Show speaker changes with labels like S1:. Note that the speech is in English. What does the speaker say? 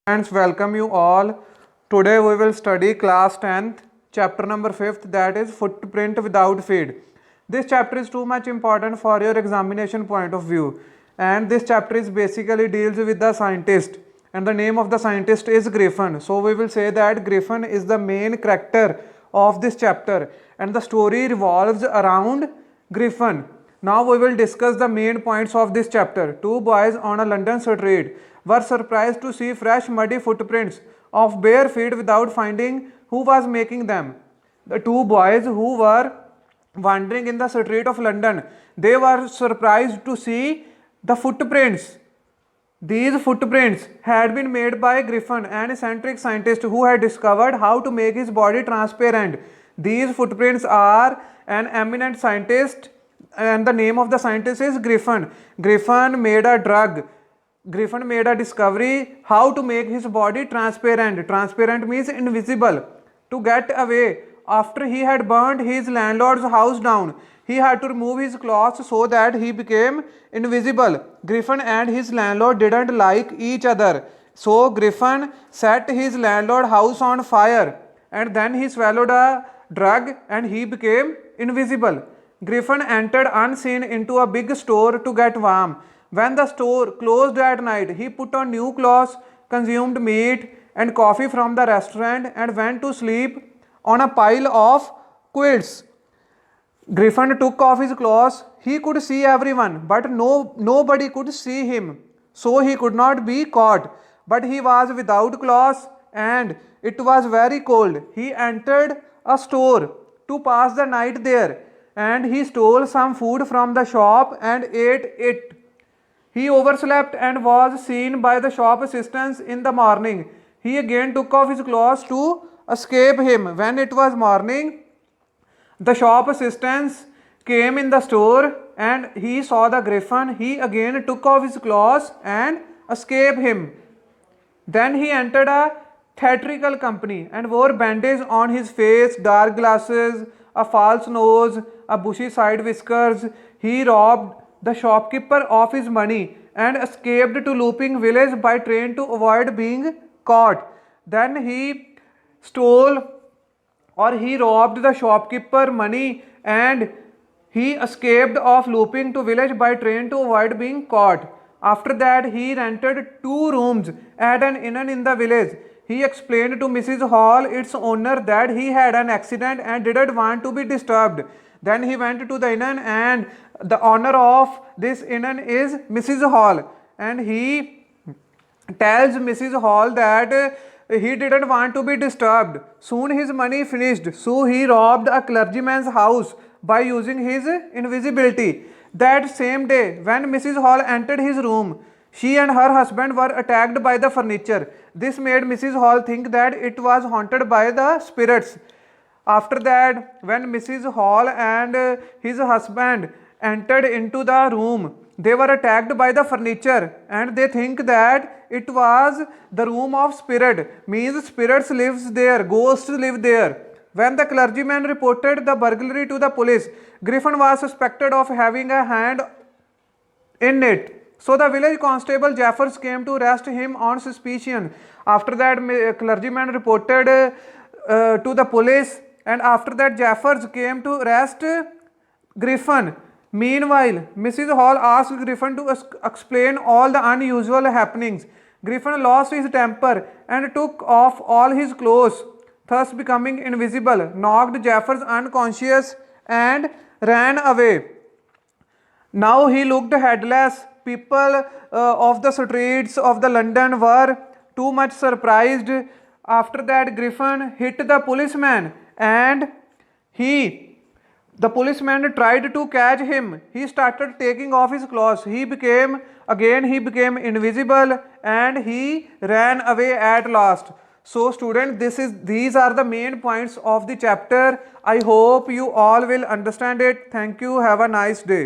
S1: Friends, welcome you all. Today we will study class 10th, chapter number 5th, that is footprint without feed. This chapter is too much important for your examination point of view, and this chapter is basically deals with the scientist, and the name of the scientist is Griffin. So we will say that Griffin is the main character of this chapter, and the story revolves around Griffin. Now we will discuss the main points of this chapter. Two boys on a London street were surprised to see fresh muddy footprints of bare feet without finding who was making them. The two boys who were wandering in the street of London, they were surprised to see the footprints. These footprints had been made by Griffin, an eccentric scientist who had discovered how to make his body transparent. These footprints are an eminent scientist, and the name of the scientist is Griffin. Griffin made a drug. Griffin made a discovery how to make his body transparent. Transparent means invisible. To get away, after he had burned his landlord's house down, he had to remove his clothes so that he became invisible. Griffin and his landlord didn't like each other. So Griffin set his landlord's house on fire, and then he swallowed a drug and he became invisible. Griffin entered unseen into a big store to get warm. When the store closed at night, he put on new clothes, consumed meat and coffee from the restaurant, and went to sleep on a pile of quilts. Griffin took off his clothes. He could see everyone, but nobody could see him, so he could not be caught. But he was without clothes, and it was very cold. He entered a store to pass the night there, and he stole some food from the shop and ate it. He overslept and was seen by the shop assistants in the morning. He again took off his clothes to escape him. When it was morning, the shop assistants came in the store and he saw the Griffin. He again took off his clothes and escaped him. Then he entered a theatrical company and wore bandage on his face, dark glasses, a false nose, a bushy side whiskers. He robbed the shopkeeper of his money and escaped to Looping village by train to avoid being caught. Then he robbed the shopkeeper money and he escaped of Looping to village by train to avoid being caught. After that, he rented 2 rooms at an inn in the village. He explained to Mrs. Hall, its owner, that he had an accident and didn't want to be disturbed. Then he went to the inn, and the owner of this inn is Mrs. Hall, and he tells Mrs. Hall that he didn't want to be disturbed. Soon his money finished, so he robbed a clergyman's house by using his invisibility. That same day, when Mrs. Hall entered his room, she and her husband were attacked by the furniture. This made Mrs. Hall think that it was haunted by the spirits. After that, when Mrs. Hall and his husband entered into the room, they were attacked by the furniture and they think that it was the room of spirit, means spirits lives there, ghosts live there. When the clergyman reported the burglary to the police, Griffin was suspected of having a hand in it. So the village constable Jeffers came to arrest him on suspicion. After that, clergyman reported to the police, and after that Jeffers came to arrest Griffin. Meanwhile, Mrs. Hall asked Griffin to explain all the unusual happenings. Griffin lost his temper and took off all his clothes, thus becoming invisible, knocked Jeffers unconscious and ran away. Now he looked headless. People of the streets of the London were too much surprised. After that, Griffin hit the policeman and the policeman tried to catch him. He started taking off his clothes. He became invisible and he ran away at last. So students, these are the main points of the chapter. I hope you all will understand it. Thank you. Have a nice day.